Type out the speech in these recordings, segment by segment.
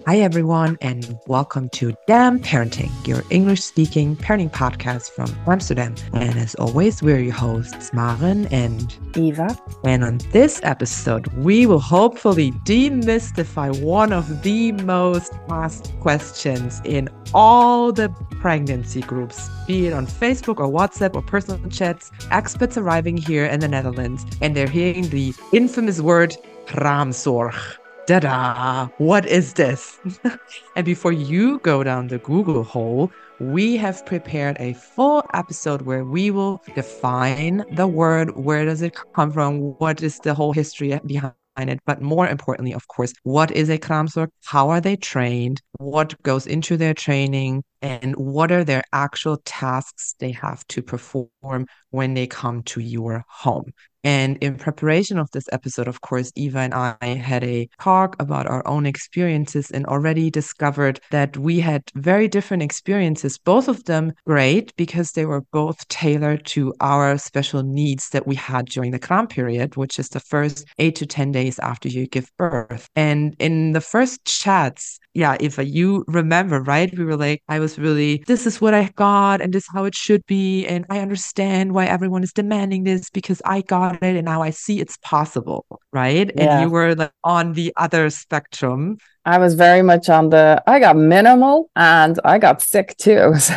Hi, everyone, and welcome to Damn Parenting, your English speaking parenting podcast from Amsterdam. And as always, we're your hosts, Maren and Eva. And on this episode, we will hopefully demystify one of the most asked questions in all the pregnancy groups, be it on Facebook or WhatsApp or personal chats. Experts arriving here in the Netherlands, and they're hearing the infamous word Kraamzorg. Da-da! What is this? And before you go down the Google hole, we have prepared a full episode where we will define the word, where does it come from, what is the whole history behind it, but more importantly, of course, what is a Kraamzorg, how are they trained, what goes into their training, and what are their actual tasks they have to perform when they come to your home. And in preparation of this episode, of course, Eva and I had a talk about our own experiences and already discovered that we had very different experiences, both of them great because they were both tailored to our special needs that we had during the Kraam period, which is the first 8 to 10 days after you give birth. And in the first chats, yeah, Eva, you remember, right? We were like, this is what I got and this is how it should be. And I understand why everyone is demanding this because I got it and now I see it's possible, right? Yeah. And you were like on the other spectrum. I was very much I got minimal and I got sick too. So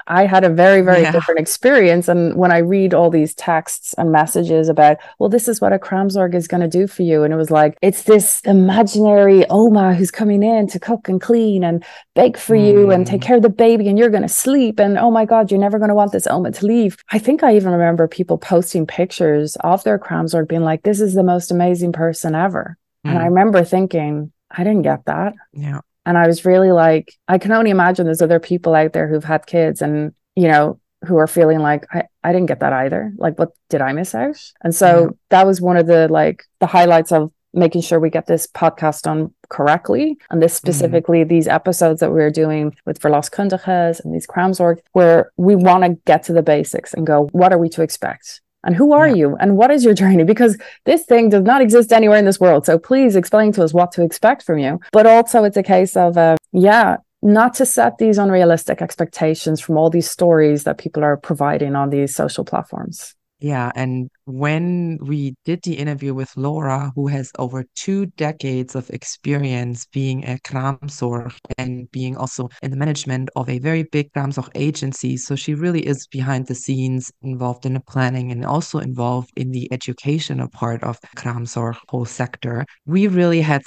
I had a very, very different experience. And when I read all these texts and messages about, well, this is what a Kraamzorg is going to do for you. And it was like, it's this imaginary Oma who's coming in to cook and clean and bake for you and take care of the baby and you're going to sleep. And oh my God, you're never going to want this Oma to leave. I think I even remember people posting pictures of their Kraamzorg being like, this is the most amazing person ever. And I remember thinking, I didn't get that. Yeah. And I was really like, I can only imagine there's other people out there who've had kids and, you know, who are feeling like, I didn't get that either. Like, what did I miss out? And so that was one of the highlights of making sure we get this podcast done correctly. And this specifically, these episodes that we're doing with verloskundiges and these Kraamzorg, where we want to get to the basics and go, what are we to expect? And who are you? And what is your journey? Because this thing does not exist anywhere in this world. So please explain to us what to expect from you. But also it's a case of, not to set these unrealistic expectations from all these stories that people are providing on these social platforms. Yeah, and when we did the interview with Laura, who has over 2 decades of experience being a Kraamzorg and being also in the management of a very big Kraamzorg agency, so she really is behind the scenes, involved in the planning and also involved in the educational part of Kraamzorg whole sector. We really had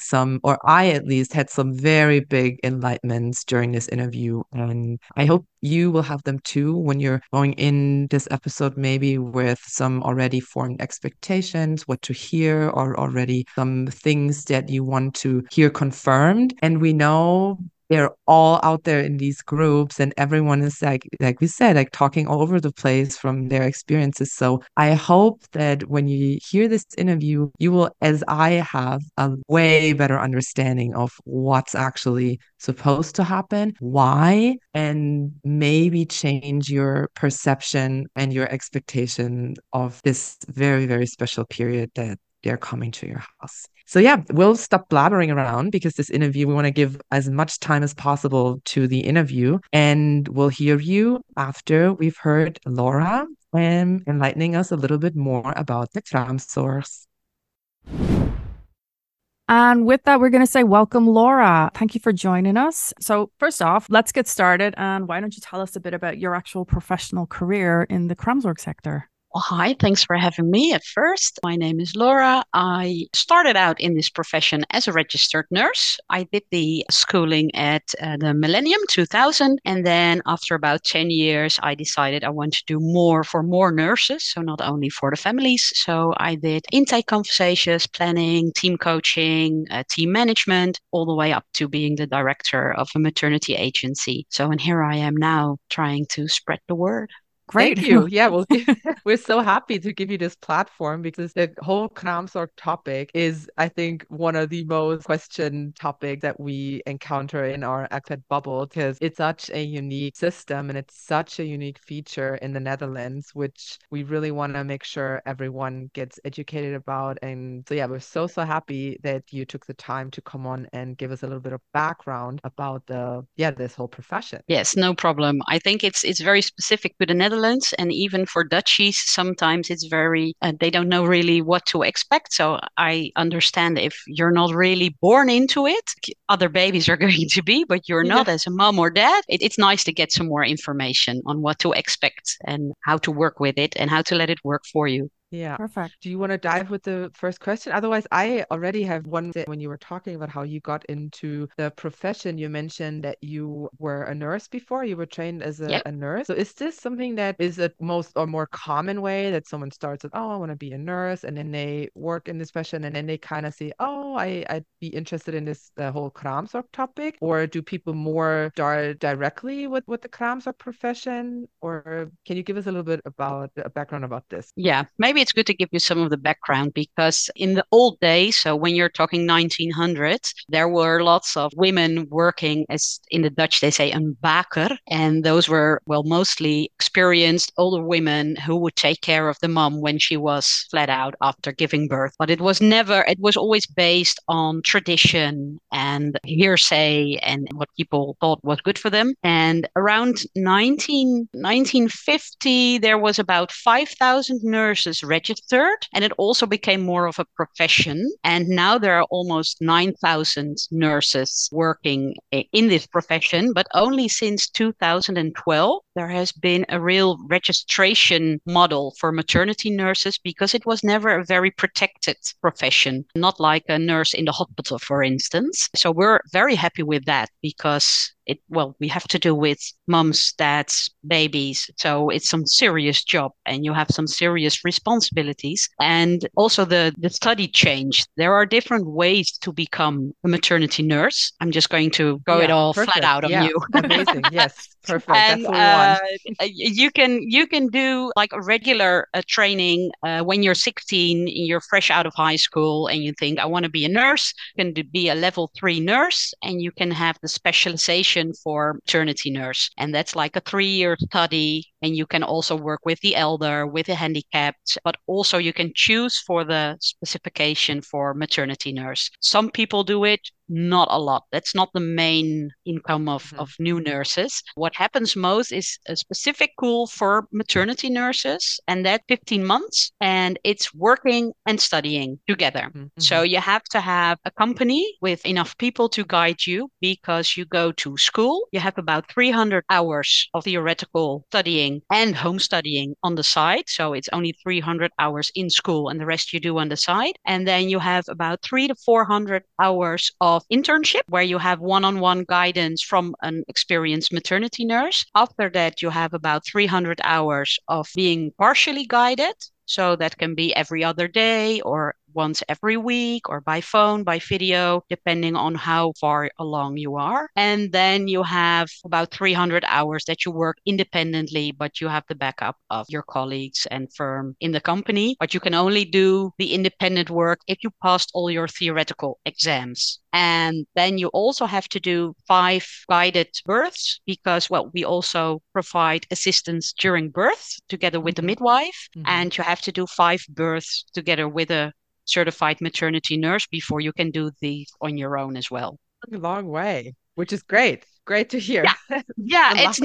I at least had some very big enlightenments during this interview, and I hope you will have them too when you're going in this episode, maybe with some already formed expectations, what to hear, or already some things that you want to hear confirmed. And we know they're all out there in these groups and everyone is like we said, like talking all over the place from their experiences. So I hope that when you hear this interview, you will, as I have, a way better understanding of what's actually supposed to happen, why, and maybe change your perception and your expectation of this very, very special period that they're coming to your house. So yeah, we'll stop blabbering around because this interview, we want to give as much time as possible to the interview, and we'll hear you after we've heard Laura enlightening us a little bit more about the Kraamzorgs. And with that, we're going to say welcome, Laura. Thank you for joining us. So first off, let's get started. And why don't you tell us a bit about your actual professional career in the Kraamzorg sector? Well, hi, thanks for having me at first. My name is Laura. I started out in this profession as a registered nurse. I did the schooling at the Millennium 2000. And then after about 10 years, I decided I want to do more for more nurses. So not only for the families. So I did intake conversations, planning, team coaching, team management, all the way up to being the director of a maternity agency. So, and here I am now trying to spread the word. Great. Thank you. Yeah, well, we're so happy to give you this platform because the whole Kraamzorg topic is, I think, one of the most questioned topics that we encounter in our expat bubble because it's such a unique system and it's such a unique feature in the Netherlands, which we really want to make sure everyone gets educated about. And so, yeah, we're so happy that you took the time to come on and give us a little bit of background about this whole profession. Yes, no problem. I think it's very specific to the Netherlands, and even for Dutchies, sometimes it's very they don't know really what to expect. So I understand if you're not really born into it, other babies are going to be, but you're not as a mom or dad. It's nice to get some more information on what to expect and how to work with it and how to let it work for you. Yeah. Perfect. Do you want to dive with the first question? Otherwise, I already have one that when you were talking about how you got into the profession, you mentioned that you were a nurse before, you were trained as Yep. a nurse. So is this something that is a most or more common way that someone starts with, oh, I want to be a nurse, and then they work in this profession, and then they kind of say, oh, I'd be interested in this the whole Kraamzorg topic? Or do people more start directly with the Kraamzorg profession? Or can you give us a little bit about a background about this? Yeah, maybe it's good to give you some of the background because in the old days, so when you're talking 1900s, there were lots of women working as in the Dutch they say een baker, and those were well mostly experienced older women who would take care of the mom when she was flat out after giving birth. But it was always based on tradition and hearsay and what people thought was good for them. And around 1950, there was about 5,000 nurses registered, and it also became more of a profession. And now there are almost 9,000 nurses working in this profession, but only since 2012 there has been a real registration model for maternity nurses because it was never a very protected profession, not like a nurse in the hospital, for instance. So we're very happy with that because we have to do with mums, dads, babies. So it's some serious job and you have some serious responsibilities. And also the study changed. There are different ways to become a maternity nurse. I'm just going to go it all perfect. flat out on you. Amazing. Yes. Perfect. And That's what we want. you can do like a regular training when you're 16, you're fresh out of high school and you think, I want to be a nurse. You can be a level 3 nurse and you can have the specialization for maternity nurse. And that's like a 3-year study. And you can also work with the elder, with the handicapped, but also you can choose for the specification for maternity nurse. Some people do it, not a lot. That's not the main income of new nurses. What happens most is a specific school for maternity nurses, and that's 15 months, and it's working and studying together. So you have to have a company with enough people to guide you because you go to school. You have about 300 hours of theoretical studying and home studying on the side. So it's only 300 hours in school and the rest you do on the side. And then you have about 300 to 400 hours of internship where you have one-on-one guidance from an experienced maternity nurse. After that, you have about 300 hours of being partially guided. So that can be every other day or once every week or by phone, by video, depending on how far along you are. And then you have about 300 hours that you work independently, but you have the backup of your colleagues and firm in the company. But you can only do the independent work if you passed all your theoretical exams. And then you also have to do 5 guided births because, we also provide assistance during birth together with the midwife. And you have to do 5 births together with a certified maternity nurse before you can do these on your own as well. A long way, which is great. Great to hear. Yeah, it's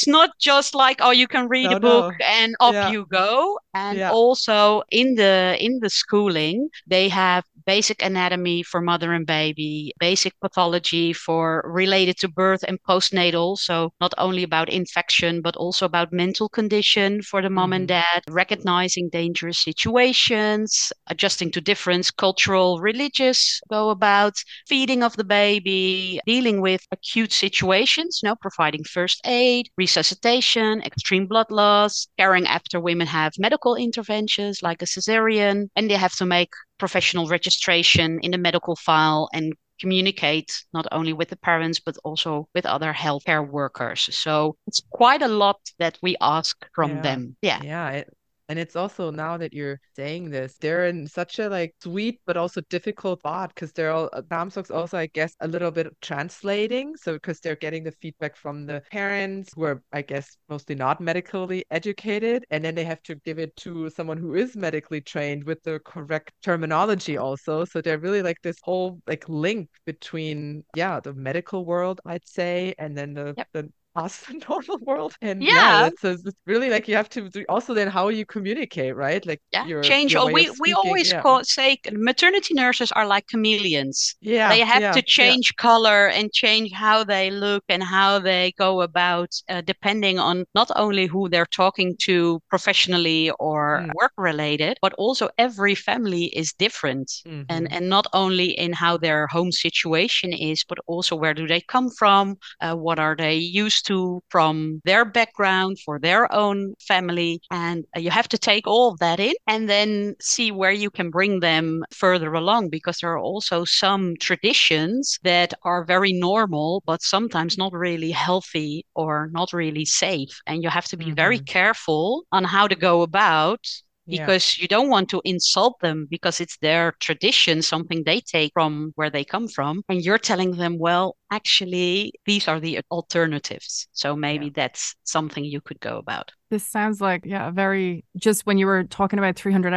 not just like, oh, you can read a book and off you go. And also in the schooling, they have basic anatomy for mother and baby, basic pathology for related to birth and postnatal. So not only about infection, but also about mental condition for the mom and dad, recognizing dangerous situations, adjusting to different cultural, religious go about, feeding of the baby, dealing with acute situations, providing first aid, resuscitation, extreme blood loss, caring after women have medical interventions like a cesarean, and they have to make professional registration in the medical file and communicate not only with the parents, but also with other healthcare workers. So it's quite a lot that we ask from them. Yeah. Yeah. And it's also, now that you're saying this, they're in such a like sweet but also difficult spot, because they're all Kraamzorg's also, I guess, a little bit translating. So because they're getting the feedback from the parents who are, I guess, mostly not medically educated, and then they have to give it to someone who is medically trained with the correct terminology also. So they're really like this whole like link between, yeah, the medical world, I'd say, and then Yep. the us, the normal world. And yeah, Yeah. that's it's really like you have to also then how you communicate, right? Like Yeah, your change. your Oh, way of we speaking. always Yeah. say maternity nurses are like chameleons. They Yeah, have yeah, to yeah. change color and change how they look and how they go about, depending on not only who they're talking to professionally or Mm, work related, but also every family is different. hmm And not only in how their home situation is, but also where do they come from, what are they used to from their background for their own family, and you have to take all of that in and then see where you can bring them further along, because there are also some traditions that are very normal but sometimes not really healthy or not really safe, and you have to be very hmm careful on how to go about, Yeah. because you don't want to insult them because it's their tradition, something they take from where they come from. And you're telling them, well, actually, these are the alternatives. So Yeah. maybe that's something you could go about. This sounds like, yeah, very, just when you were talking about 300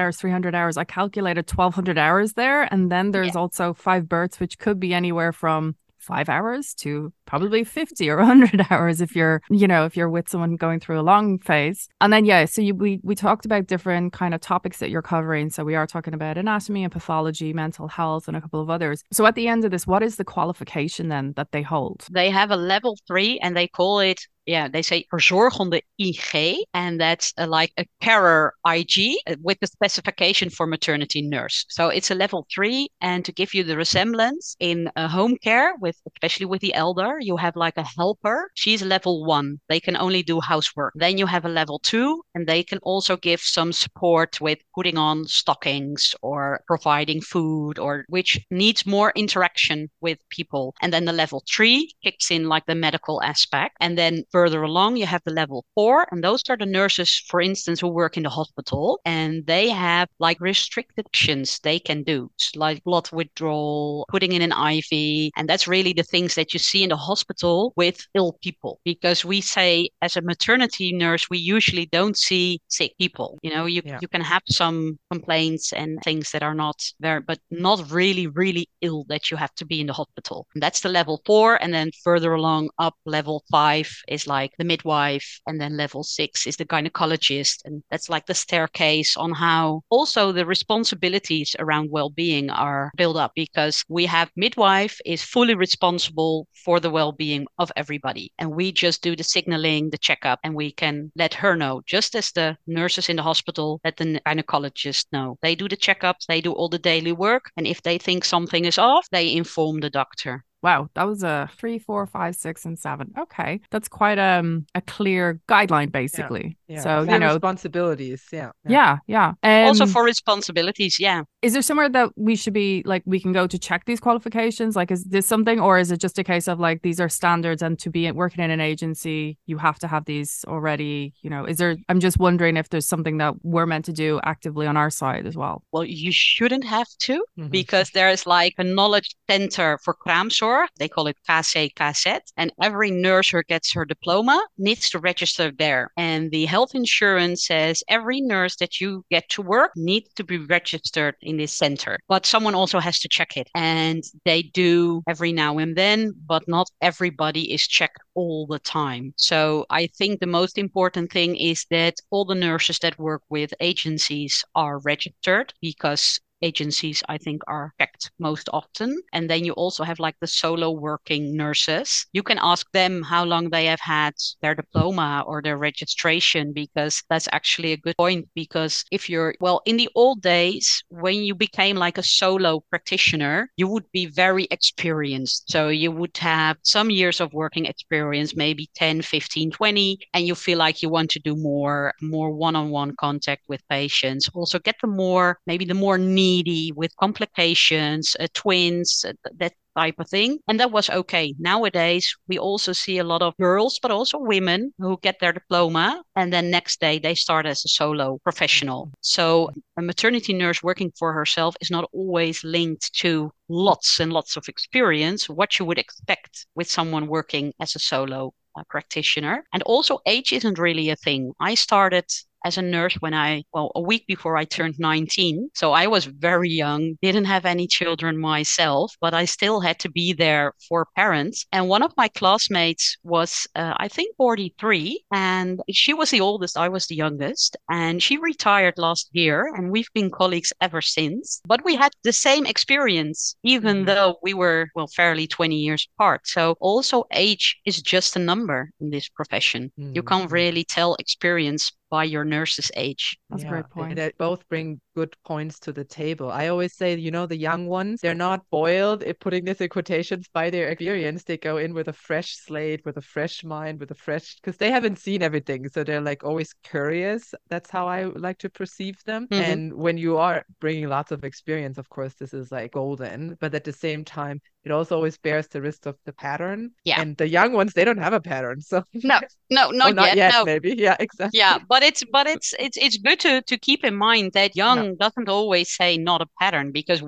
hours, I calculated 1,200 hours there. And then Yeah. there's also 5 births, which could be anywhere from 5 hours to probably 50 or 100 hours if you're, if you're with someone going through a long phase. And then, yeah, so we talked about different kind of topics that you're covering. So we are talking about anatomy and pathology, mental health, and a couple of others. So at the end of this, what is the qualification then that they hold? They have a level 3 and they call it, they say verzorgende IG, and that's like a carer IG with the specification for maternity nurse. So it's a level 3, and to give you the resemblance, in a home care, with especially with the elder, you have like a helper. She's level 1. They can only do housework. Then you have a level 2, and they can also give some support with putting on stockings or providing food, or which needs more interaction with people. And then the level 3 kicks in like the medical aspect, and then further along, you have the level 4, and those are the nurses, for instance, who work in the hospital, and they have like restricted actions they can do, like blood withdrawal, putting in an IV, and that's really the things that you see in the hospital with ill people. Because we say, as a maternity nurse, we usually don't see sick people. Yeah. You can have some complaints and things that are not there, but not really, really ill that you have to be in the hospital. And that's the level 4, and then further along up, level 5 is like the midwife, and then level 6 is the gynecologist, and that's like the staircase on how also the responsibilities around well-being are built up, because we have midwife is fully responsible for the well-being of everybody, and we just do the signaling, the checkup, and we can let her know, just as the nurses in the hospital let the gynecologist know. They do the checkups, they do all the daily work, and if they think something is off, they inform the doctor. Wow, that was a 3, 4, 5, 6, and 7. Okay, that's quite a clear guideline, Yeah. basically. Yeah. So Clear responsibilities. Yeah. Yeah. yeah. Also for responsibilities, yeah. Is there somewhere that we should be like we can go to check these qualifications? Like, is this something, or is it just a case of like these are standards, and to be working in an agency, you have to have these already? Is there? I'm just wondering if there's something that we're meant to do actively on our side as well. Well, you shouldn't have to, Mhm. because there is like a knowledge center for Kraamzorg. They call it KC, and every nurse who gets her diploma needs to register there. And the health insurance says every nurse that you get to work needs to be registered in this center. But someone also has to check it, and they do every now and then, but not everybody is checked all the time. So I think the most important thing is that all the nurses that work with agencies are registered, because agencies, I think, are checked most often. And then you also have like the solo working nurses. You can ask them how long they have had their diploma or their registration, because that's actually a good point. Because if you're, well, in the old days, when you became like a solo practitioner, you would be very experienced. So you would have some years of working experience, maybe 10, 15, 20, and you feel like you want to do more one-on-one contact with patients. Also get maybe the more niche needy with complications, twins, that type of thing. And that was okay. Nowadays, we also see a lot of girls, but also women who get their diploma and then next day they start as a solo professional. So a maternity nurse working for herself is not always linked to lots and lots of experience, what you would expect with someone working as a solo practitioner. And also age isn't really a thing. I started as a nurse when a week before I turned 19. So I was very young, didn't have any children myself, but I still had to be there for parents. And one of my classmates was, I think, 43, and she was the oldest. I was the youngest. And she retired last year, and we've been colleagues ever since. But we had the same experience, even though we were, fairly 20 years apart. So also age is just a number in this profession. You can't really tell experience by your nurse's age. That's a great point. And they both bring good points to the table. I always say, the young ones, they're not boiled, putting this in quotations, by their experience. They go in with a fresh slate, with a fresh mind, because they haven't seen everything. So they're like always curious. That's how I like to perceive them. And when you are bringing lots of experience, of course, this is like golden. But at the same time, it also always bears the risk of the pattern. Yeah. And the young ones, they don't have a pattern. So not yet, no. maybe. Yeah, exactly. Yeah, but it's good to keep in mind that young doesn't always say not a pattern, because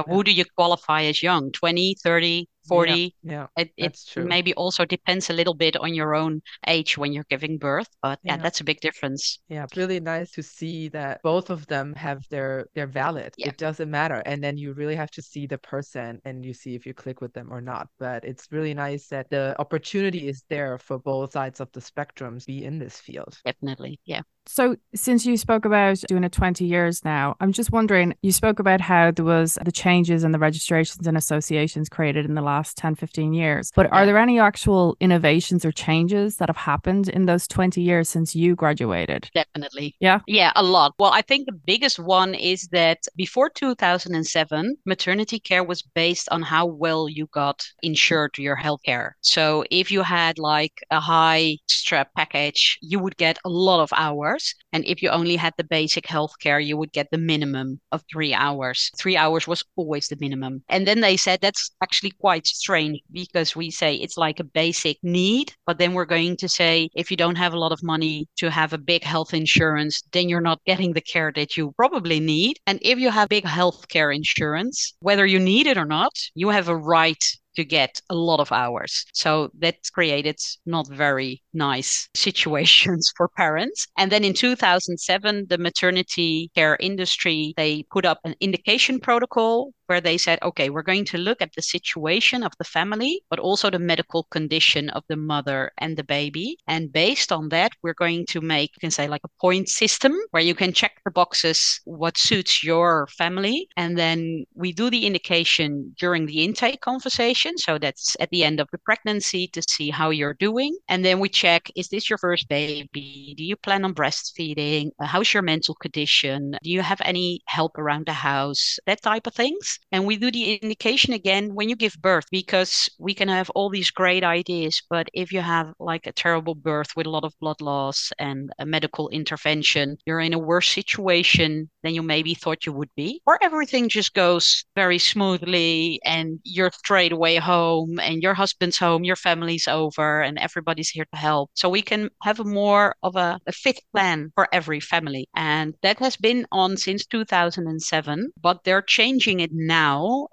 who do you qualify as young? 20, 30, 40? Yeah, it that's true. maybe also depends a little bit on your own age when you're giving birth, but that's a big difference. Yeah, it's really nice to see that both of them have they're valid. It doesn't matter. And then you really have to see the person and you see if you click with them or not. But it's really nice that the opportunity is there for both sides of the spectrum to be in this field. Definitely, yeah. So since you spoke about doing it 20 years now, I'm just wondering, you spoke about how there was the changes in the registrations and associations created in the last 10, 15 years. But are there any actual innovations or changes that have happened in those 20 years since you graduated? Definitely. Yeah? Yeah, a lot. Well, I think the biggest one is that before 2007, maternity care was based on how well you got insured your healthcare. So if you had like a high strap package, you would get a lot of hours. And if you only had the basic healthcare, you would get the minimum of 3 hours. 3 hours was always the minimum. And then they said that's actually quite strange, because we say it's like a basic need, but then we're going to say if you don't have a lot of money to have a big health insurance, then you're not getting the care that you probably need. And if you have big healthcare insurance, whether you need it or not, you have a right to get a lot of hours. So that created not very nice situations for parents. And then in 2007, the maternity care industry, they put up an indication protocol where they said, okay, we're going to look at the situation of the family, but also the medical condition of the mother and the baby. And based on that, we're going to make, you can say, like a point system where you can check the boxes, what suits your family. And then we do the indication during the intake conversation. So that's at the end of the pregnancy to see how you're doing. And then we check, is this your first baby? Do you plan on breastfeeding? How's your mental condition? Do you have any help around the house? That type of things. And we do the indication again when you give birth, because we can have all these great ideas, but if you have like a terrible birth with a lot of blood loss and a medical intervention, you're in a worse situation than you maybe thought you would be. Or everything just goes very smoothly and you're straight away home and your husband's home, your family's over and everybody's here to help. So we can have more of a fit plan for every family. And that has been on since 2007, but they're changing it now.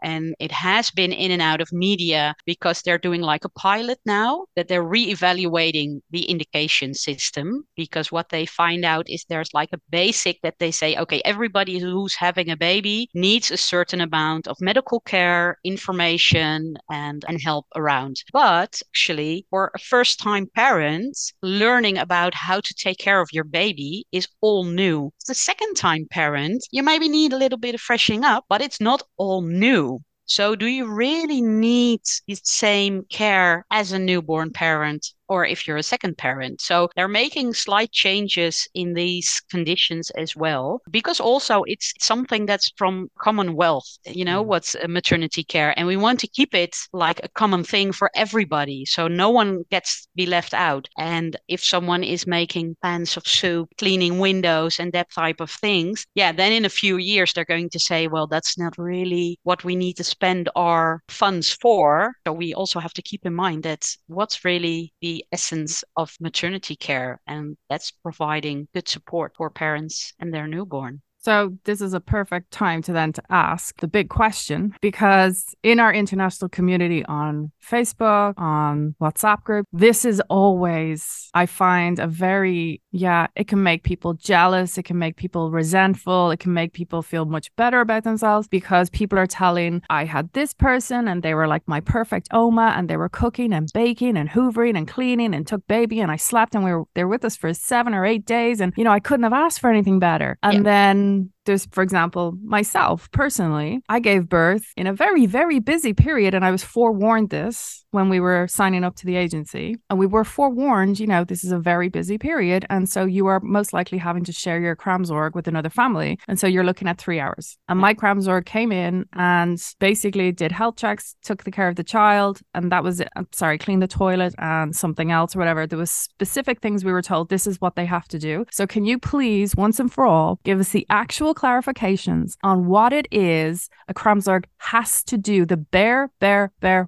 And it has been in and out of media because they're doing like a pilot now, that they're reevaluating the indication system, because what they find out is there's like a basic that they say, okay, everybody who's having a baby needs a certain amount of medical care, information, and help around. But actually, for a first-time parent, learning about how to take care of your baby is all new. The second-time parent, you maybe need a little bit of freshening up, but it's not all new. So do you really need the same care as a newborn parent? or if you're a second parent. So they're making slight changes in these conditions as well, because also it's something that's from Commonwealth, what's maternity care. And we want to keep it like a common thing for everybody. So no one gets to be left out. And if someone is making pans of soup, cleaning windows and that type of things, then in a few years they're going to say, well, that's not really what we need to spend our funds for. So we also have to keep in mind that what's really the essence of maternity care, and that's providing good support for parents and their newborn. So this is a perfect time to ask the big question, because in our international community on Facebook, on WhatsApp group, this is always, I find, a very, it can make people jealous. It can make people resentful. It can make people feel much better about themselves, because people are telling, I had this person and they were like my perfect Oma, and they were cooking and baking and hoovering and cleaning and took baby, and I slept, and they were with us for 7 or 8 days, and I couldn't have asked for anything better. And then there's, for example, myself personally, I gave birth in a very, very busy period, and I was forewarned this when we were signing up to the agency. And we were forewarned, this is a very busy period. And so you are most likely having to share your Kraamzorg with another family. And so you're looking at 3 hours. And my Kraamzorg came in and basically did health checks, took the care of the child, and that was it. I'm sorry, cleaned the toilet and something else or whatever. There was specific things we were told, this is what they have to do. So can you please, once and for all, give us the actual clarifications on what it is a Kraamzorg has to do, the bare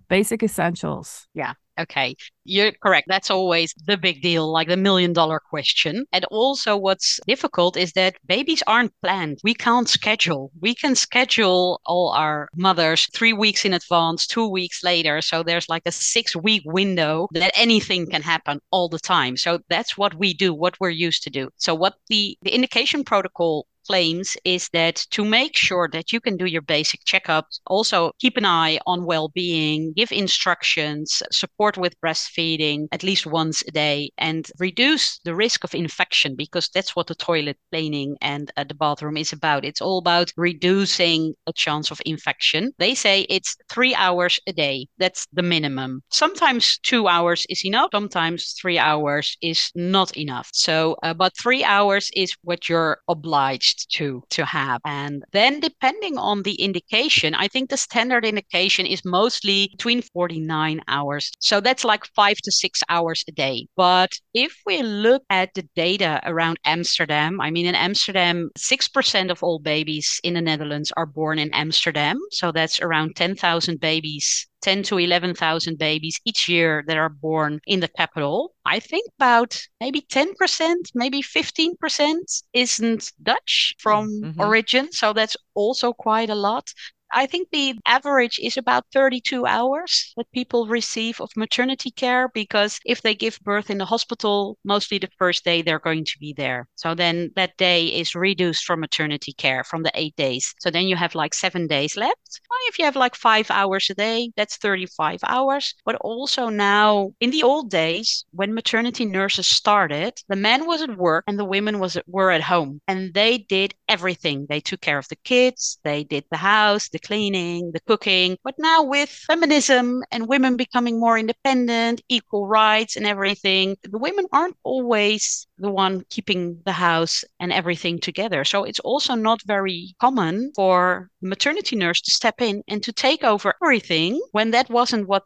basic essentials? Yeah. Okay, you're correct. That's always the big deal, like the $1 million question. And also what's difficult is that babies aren't planned. We can't schedule. We can schedule all our mothers 3 weeks in advance, 2 weeks later. So there's like a 6-week window that anything can happen all the time. So that's what we do, what we're used to do. So what the indication protocol claims is that to make sure that you can do your basic checkups, also keep an eye on well-being, give instructions, support with breastfeeding at least once a day, and reduce the risk of infection, because that's what the toilet cleaning and the bathroom is about. It's all about reducing a chance of infection. They say it's 3 hours a day. That's the minimum. Sometimes 2 hours is enough. Sometimes 3 hours is not enough. So, but 3 hours is what you're obliged to have. And then depending on the indication, I think the standard indication is mostly between 49 hours. So that's like 5 to 6 hours a day. But if we look at the data around Amsterdam, I mean, in Amsterdam, 6% of all babies in the Netherlands are born in Amsterdam. So that's around 10,000 babies, 10 to 11,000 babies each year that are born in the capital. I think about maybe 10%, maybe 15% isn't Dutch from origin. So that's also quite a lot. I think the average is about 32 hours that people receive of maternity care, because if they give birth in the hospital, mostly the first day they're going to be there. So then that day is reduced from maternity care from the 8 days. So then you have like 7 days left. Well, if you have like 5 hours a day, that's 35 hours. But also now, in the old days, when maternity nurses started, the man was at work and the women were at home, and they did everything. They took care of the kids, they did the house, the cleaning, the cooking. But now with feminism and women becoming more independent, equal rights and everything, the women aren't always the one keeping the house and everything together. So it's also not very common for maternity nurse to step in and to take over everything, when that wasn't what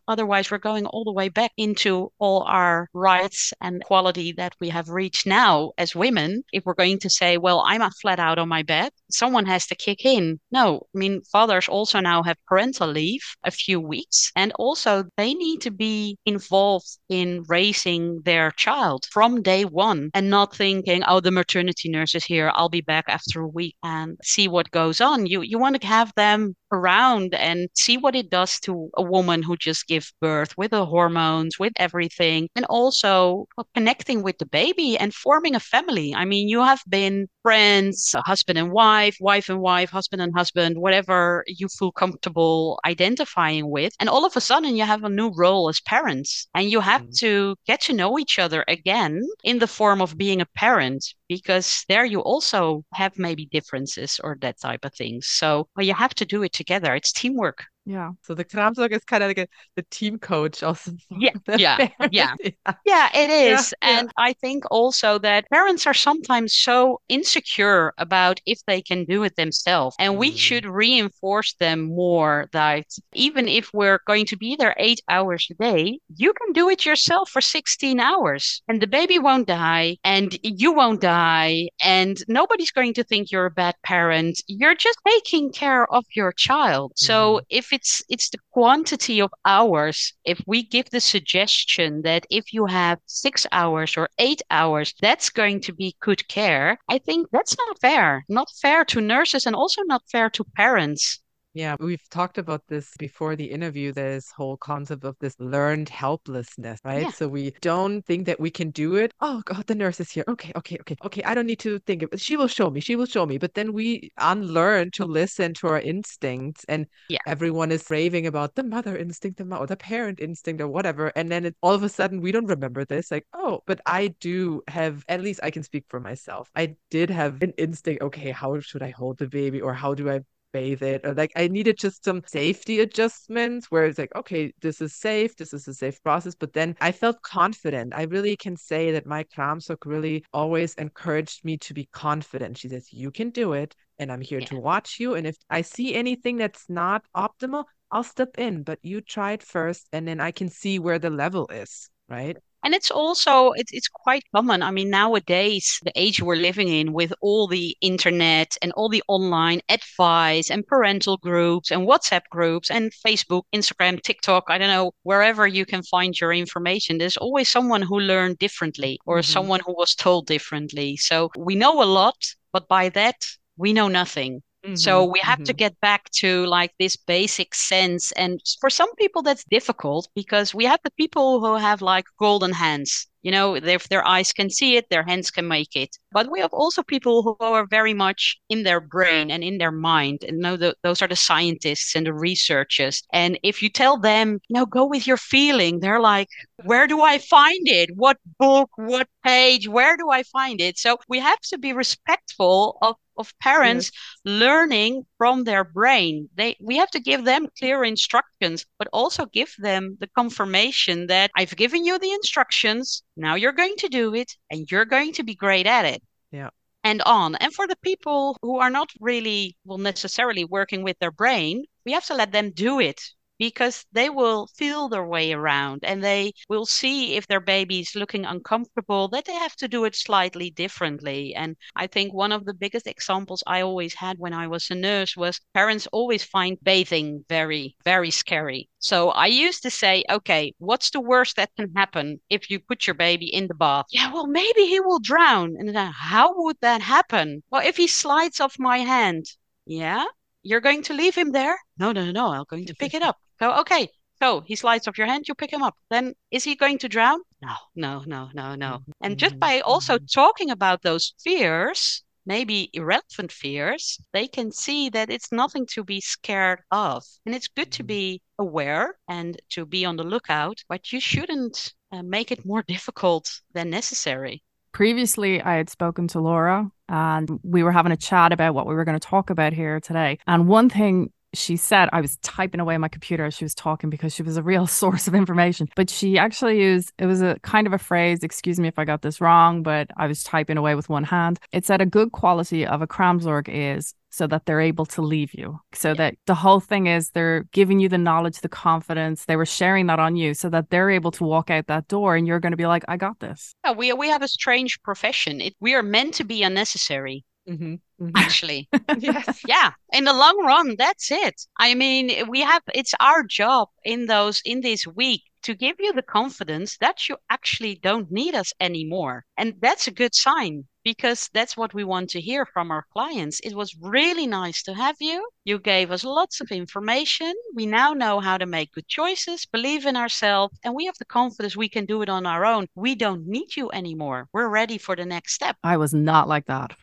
otherwise we're going all the way back into all our rights and quality that we have reached now as women. If we're going to say, well, I'm flat out on my bed, someone has to kick in. No, I mean, fathers also now have parental leave a few weeks, and also they need to be involved in raising their child from day one, and not thinking, oh, the maternity nurse is here, I'll be back after a week and see what goes on. You want to have them around and see what it does to a woman who just gives birth, with the hormones, with everything, and also connecting with the baby and forming a family. I mean, you have been friends, husband and wife and wife, husband and husband, whatever you feel comfortable identifying with. And all of a sudden you have a new role as parents, and you have to get to know each other again in the form of being a parent, because there you also have maybe differences or that type of things. So well, you have to do it together. It's teamwork. Yeah. So the Kraamzorg is kind of like the team coach also for Yeah, the yeah, parents. yeah. Yeah, Yeah, it yeah, is. yeah. And I think also that parents are sometimes so insecure about if they can do it themselves. And we Mm. should reinforce them more that even if we're going to be there 8 hours a day, you can do it yourself for 16 hours. And the baby won't die, and you won't die, and nobody's going to think you're a bad parent. You're just taking care of your child. So Mhm. if it's the quantity of hours, if we give the suggestion that if you have 6 hours or 8 hours, that's going to be good care. I think that's not fair. Not fair to nurses and also not fair to parents. Yeah, we've talked about this before the interview, this whole concept of this learned helplessness, right? Yeah. So we don't think that we can do it. Oh God, the nurse is here. Okay, okay, okay, okay. I don't need to think of it. She will show me. She will show me. But then we unlearn to listen to our instincts, and Yeah. everyone is raving about the mother instinct, or the parent instinct, or whatever. And then all of a sudden we don't remember this. Like, oh, but I do have, at least I can speak for myself. I did have an instinct. Okay, how should I hold the baby, or how do I bathe it, or like I needed just some safety adjustments where it's like, okay, this is safe, this is a safe process. But then I felt confident. I really can say that my Kraamzorg really always encouraged me to be confident. She says, you can do it, and I'm here Yeah. to watch you, and if I see anything that's not optimal, I'll step in, but you try it first, and then I can see where the level is, right? And it's also it's quite common. I mean, nowadays, the age we're living in with all the internet and all the online advice and parental groups and WhatsApp groups and Facebook, Instagram, TikTok, I don't know, wherever you can find your information, there's always someone who learned differently or Mm-hmm. someone who was told differently. So we know a lot, but by that, we know nothing. So Mm-hmm. we have to Mm-hmm. get back to like this basic sense. And for some people, that's difficult because we have the people who have like golden hands. You know, if their eyes can see it, their hands can make it. But we have also people who are very much in their brain and in their mind. And know those are the scientists and the researchers. And if you tell them, go with your feeling, they're like, where do I find it? What book? What page? Where do I find it? So we have to be respectful of parents Yes. learning from their brain. We have to give them clear instructions, but also give them the confirmation that I've given you the instructions. Now you're going to do it and you're going to be great at it. Yeah. And on. And for the people who are not really, well, necessarily working with their brain, we have to let them do it because they will feel their way around and they will see if their baby is looking uncomfortable, that they have to do it slightly differently. And I think one of the biggest examples I always had when I was a nurse was parents always find bathing very, very scary. So I used to say, okay, what's the worst that can happen if you put your baby in the bath? Yeah, well, maybe he will drown. And then, how would that happen? Well, if he slides off my hand, yeah, you're going to leave him there? No, no, no, I'm going to pick it up. So, okay. So he slides off your hand, you pick him up. Then is he going to drown? No, no, no, no, no. And just Mm-hmm. by also Mm-hmm. talking about those fears, maybe irrelevant fears, they can see that it's nothing to be scared of. And it's good to be aware and to be on the lookout, but you shouldn't make it more difficult than necessary. Previously, I had spoken to Laura and we were having a chat about what we were going to talk about here today. And one thing she said, I was typing away on my computer as she was talking because she was a real source of information. But she actually used, it was a kind of a phrase, excuse me if I got this wrong, but I was typing away with one hand. It said a good quality of a Kraamzorg is so that they're able to leave you. So that the whole thing is they're giving you the knowledge, the confidence. They were sharing that on you so that they're able to walk out that door and you're going to be like, I got this. Yeah, we have a strange profession. We are meant to be unnecessary. Mm-hmm. Mm-hmm. Actually. Yes. Yeah, in the long run, that's it. I mean, it's our job in this week to give you the confidence that you actually don't need us anymore. And that's a good sign because that's what we want to hear from our clients. It was really nice to have you. You gave us lots of information. We now know how to make good choices, believe in ourselves, and we have the confidence we can do it on our own. We don't need you anymore. We're ready for the next step. I was not like that.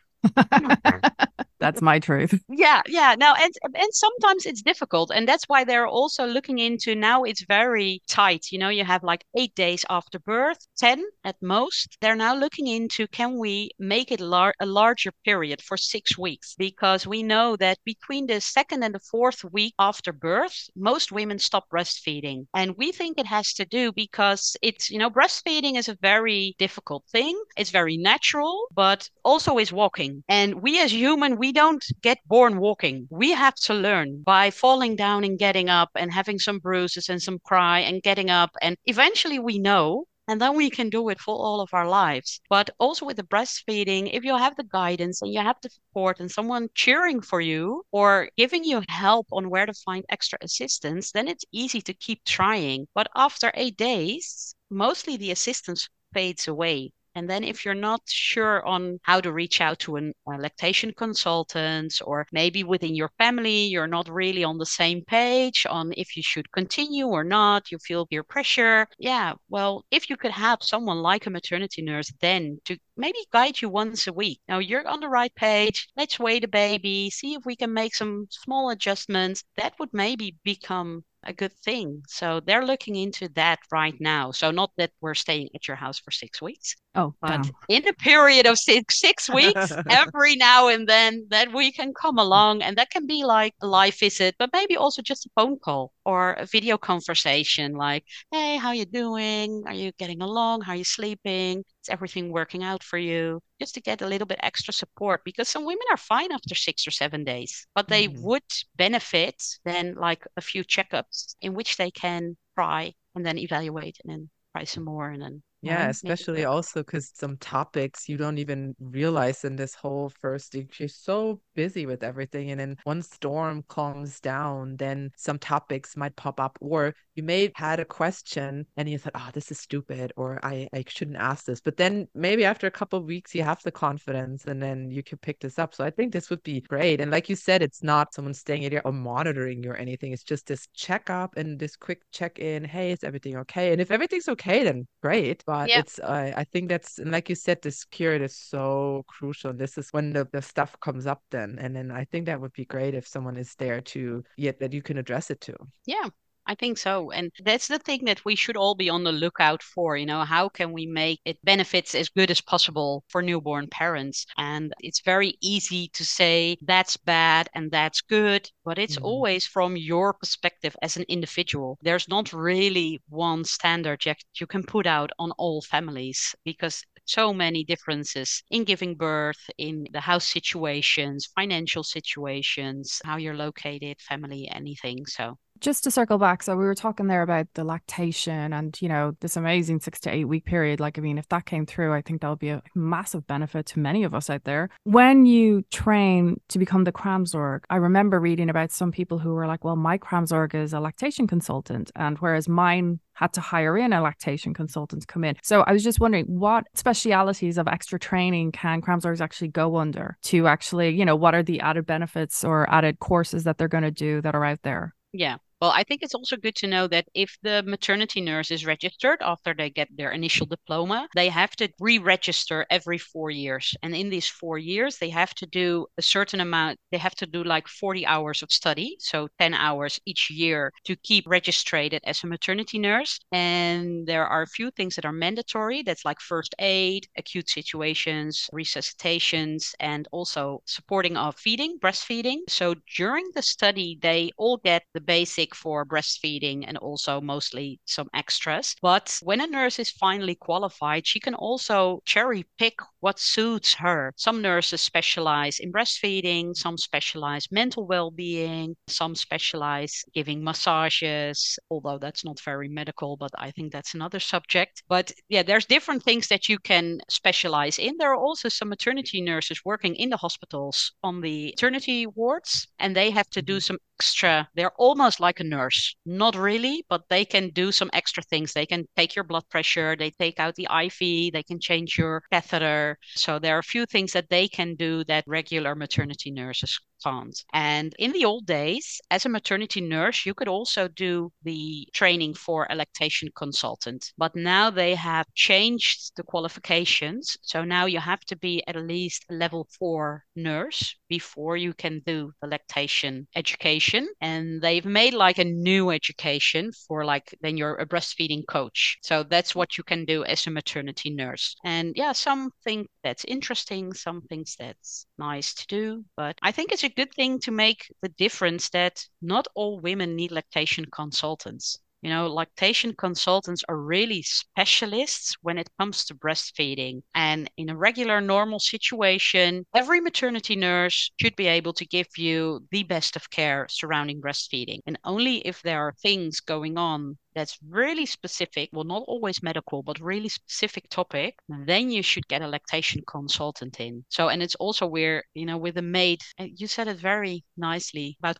That's my truth. Yeah, yeah. Now, and sometimes it's difficult, and that's why they're also looking into now. It's very tight. You have like 8 days after birth, 10 at most. They're now looking into, can we make it a larger period for 6 weeks? Because we know that between the second and the fourth week after birth, most women stop breastfeeding, and we think it has to do because it's breastfeeding is a very difficult thing. It's very natural, but also is walking, and we as human we don't get born walking. We have to learn by falling down and getting up and having some bruises and some cry and getting up. And eventually we know. And then we can do it for all of our lives. But also with the breastfeeding, if you have the guidance and you have the support and someone cheering for you or giving you help on where to find extra assistance, then it's easy to keep trying. But after 8 days, mostly the assistance fades away. And then if you're not sure on how to reach out to a lactation consultant, or maybe within your family, you're not really on the same page on if you should continue or not, you feel peer pressure. Yeah, well, if you could have someone like a maternity nurse then to maybe guide you once a week. Now you're on the right page. Let's weigh the baby, see if we can make some small adjustments. That would maybe become a good thing. So they're looking into that right now. So not that we're staying at your house for 6 weeks. Oh, But damn. in a period of six weeks, every now and then, that we can come along, and that can be like a live visit, but maybe also just a phone call or a video conversation like, hey, how you doing? Are you getting along? How are you sleeping? Is everything working out for you? Just to get a little bit extra support, because some women are fine after 6 or 7 days, but they would benefit then like a few checkups in which they can try and then evaluate and then try some more and then Yeah, make it especially work. also because some topics you don't even realize in this whole first week. You're so busy with everything. And then one storm calms down, then some topics might pop up. Or you may have had a question and you thought, oh, this is stupid, or I shouldn't ask this. But then maybe after a couple of weeks, you have the confidence and then you can pick this up. So I think this would be great. And like you said, it's not someone staying at your or monitoring you or anything. It's just this checkup and this quick check in. Hey, is everything okay? And if everything's okay, then great. But Yeah. it's I think that's, and like you said, this period is so crucial. This is when the stuff comes up then. And then I think that would be great if someone is there to yet that you can address it to. Yeah, I think so. And that's the thing that we should all be on the lookout for. How can we make it benefits as good as possible for newborn parents? And it's very easy to say that's bad and that's good, but it's Mhm. always from your perspective as an individual. There's not really one standard that you can put out on all families, because so many differences in giving birth, in the house situations, financial situations, how you're located, family, anything. So Just to circle back, so we were talking there about the lactation and, this amazing 6 to 8 week period. Like, I mean, if that came through, I think that would be a massive benefit to many of us out there. When you train to become the Kraamzorg, I remember reading about some people who were like, well, my Kraamzorg is a lactation consultant, and whereas mine had to hire in a lactation consultant to come in. So I was just wondering, what specialities of extra training can Kraamzorgs actually go under to actually, what are the added benefits or added courses that they're going to do that are out there? yeah. Well, I think it's also good to know that if the maternity nurse is registered after they get their initial diploma, they have to re-register every 4 years. And in these 4 years, they have to do a certain amount. They have to do like 40 hours of study, so 10 hours each year to keep registered as a maternity nurse. And there are a few things that are mandatory. That's like first aid, acute situations, resuscitations, and also supporting of feeding, breastfeeding. So during the study, they all get the basic for breastfeeding and also mostly some extras. But when a nurse is finally qualified, she can also cherry pick what suits her. Some nurses specialize in breastfeeding, some specialize mental well-being, some specialize giving massages, although that's not very medical, but I think that's another subject. But yeah, there's different things that you can specialize in. There are also some maternity nurses working in the hospitals on the maternity wards, and they have to do some extra. They're almost like a nurse, not really, but they can do some extra things. They can take your blood pressure, they take out the IV, they can change your catheter. So there are a few things that they can do that regular maternity nurses can't. And in the old days, as a maternity nurse, you could also do the training for a lactation consultant. But now they have changed the qualifications. So now you have to be at least a level 4 nurse before you can do the lactation education. And they've made like a new education for like, then you're a breastfeeding coach. So that's what you can do as a maternity nurse. And yeah, some think that's interesting, some things that's nice to do. But I think it's a good thing to make the difference that not all women need lactation consultants. You know, lactation consultants are really specialists when it comes to breastfeeding. And in a regular, normal situation, every maternity nurse should be able to give you the best of care surrounding breastfeeding. And only if there are things going on that's really specific, well, not always medical, but really specific topic, then you should get a lactation consultant in. So, and it's also where, you know, with a maid, you said it very nicely about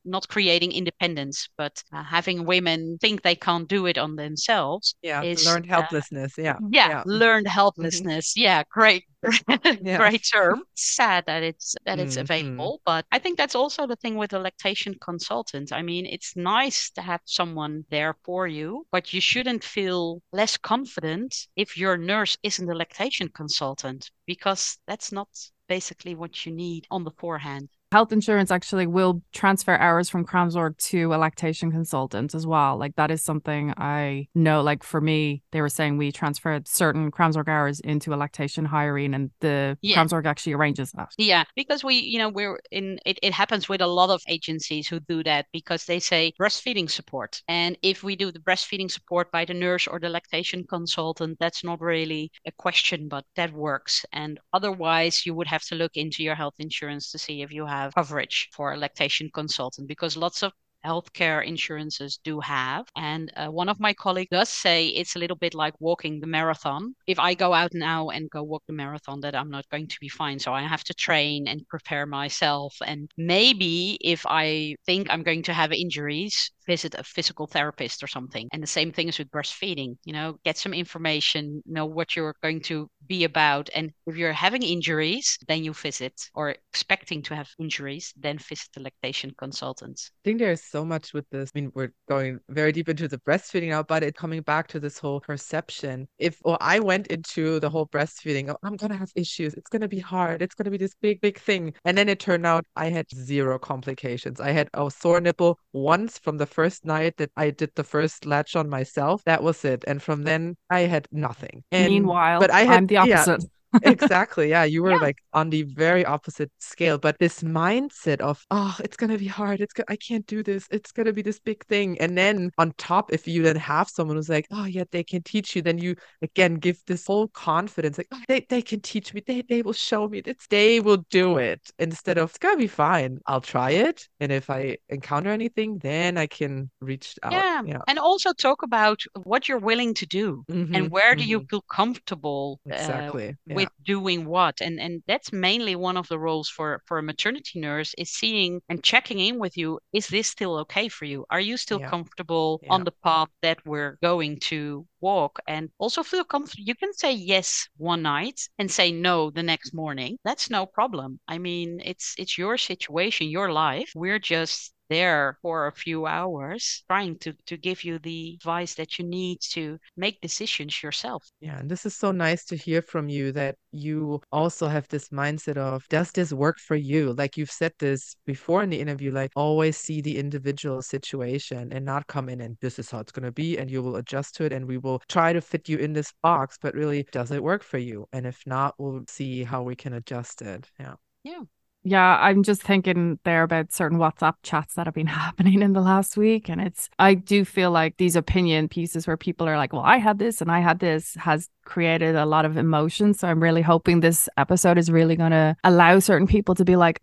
not creating independence, but having women think they can't do it on themselves. Yeah, Is learned helplessness. Yeah. yeah, learned helplessness. Yeah, great. Yeah. Great term. Sad that it's Mhm. available, but I think that's also the thing with a lactation consultant. I mean, it's nice to have someone there for you, but you shouldn't feel less confident if your nurse isn't a lactation consultant, because that's not basically what you need on the forehand. Health insurance actually will transfer hours from Kraamzorg to a lactation consultant as well. Like that is something I know, like for me, they were saying we transferred certain Kraamzorg hours into a lactation hiree and the Kraamzorg actually arranges that. Yeah, because it happens with a lot of agencies who do that because they say breastfeeding support. And if we do the breastfeeding support by the nurse or the lactation consultant, that's not really a question, but that works. And otherwise, you would have to look into your health insurance to see if you have coverage for a lactation consultant, because lots of healthcare insurances do have. And one of my colleagues does say it's a little bit like walking the marathon. If I go out now and go walk the marathon, that I'm not going to be fine. So I have to train and prepare myself. And maybe if I think I'm going to have injuries, visit a physical therapist or something. And the same thing is with breastfeeding, you know, get some information, know what you're going to be about. And if you're having injuries, then you visit, or expecting to have injuries, then visit the lactation consultants. I think there's so much with this. I mean, we're going very deep into the breastfeeding now, but it coming back to this whole perception. I went into the whole breastfeeding, oh, I'm gonna have issues. It's gonna be hard. It's gonna be this big, big thing. And then it turned out I had 0 complications. I had a sore nipple once from the first night that I did the first latch on myself. That was it. And from then I had nothing. Meanwhile, but I'm the opposite. Exactly. Yeah. You were like on the very opposite scale. But this mindset of, oh, it's going to be hard. I can't do this. It's going to be this big thing. And then on top, if you then have someone who's like, oh, yeah, they can teach you, then you again give this whole confidence, like, oh, they can teach me. They will show me. They will do it, instead of, it's going to be fine. I'll try it. And if I encounter anything, then I can reach out. Yeah. And also talk about what you're willing to do and where do you feel comfortable exactly. with doing what. And that's mainly one of the roles for a maternity nurse, is seeing and checking in with you. Is this still okay for you? Are you still comfortable on the path that we're going to walk? And also feel comfortable. You can say yes one night and say no the next morning. That's no problem. I mean, it's your situation, your life. We're just there for a few hours trying to give you the advice that you need to make decisions yourself. Yeah, and this is so nice to hear from you, that you also have this mindset of, does this work for you? Like you've said this before in the interview, like always see the individual situation and not come in and this is how it's going to be and you will adjust to it and we will try to fit you in this box, but really, does it work for you? And if not, we'll see how we can adjust it. Yeah. Yeah. Yeah, I'm just thinking there about certain WhatsApp chats that have been happening in the last week. And I do feel like these opinion pieces where people are like, well, I had this and I had this, has created a lot of emotion. So I'm really hoping this episode is really going to allow certain people to be like,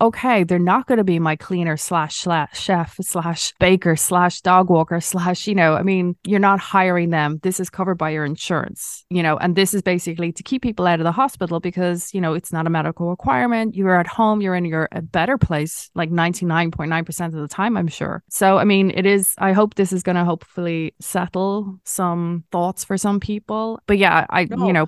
okay, they're not going to be my cleaner slash chef slash baker slash dog walker slash, I mean, you're not hiring them. This is covered by your insurance, and this is basically to keep people out of the hospital because, it's not a medical requirement. You're at home, you're in a better place, like 99.9% of the time, I'm sure. So, I mean, I hope this is going to hopefully settle some thoughts for some people. But yeah,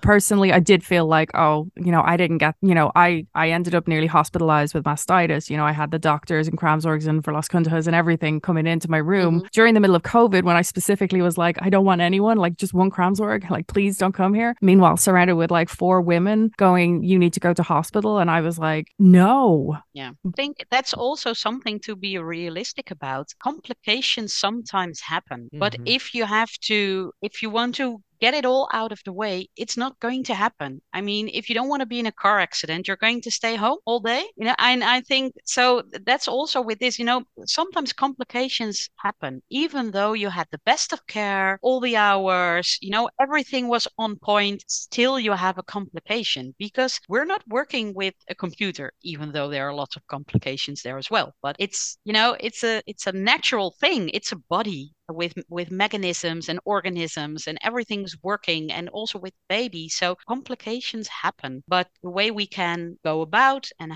personally, I did feel like, I didn't get, I ended up nearly hospitalized with mastitis. You know, I had the doctors and Kraamzorgs and Verloskundiges and everything coming into my room during the middle of COVID, when I specifically was like, I don't want anyone, like just one Kraamzorg, like please don't come here. Meanwhile, surrounded with like 4 women going, you need to go to hospital. And I was like, no. Yeah. I think that's also something to be realistic about. Complications sometimes happen, but if you want to get it all out of the way, it's not going to happen. I mean, if you don't want to be in a car accident, you're going to stay home all day. You know, and I think so that's also with this, you know, sometimes complications happen, even though you had the best of care, all the hours, you know, everything was on point, still you have a complication because we're not working with a computer, even though there are lots of complications there as well. But it's, you know, it's a natural thing. It's a body with mechanisms and organisms and everything's working, and also with babies. So complications happen, but the way we can go about and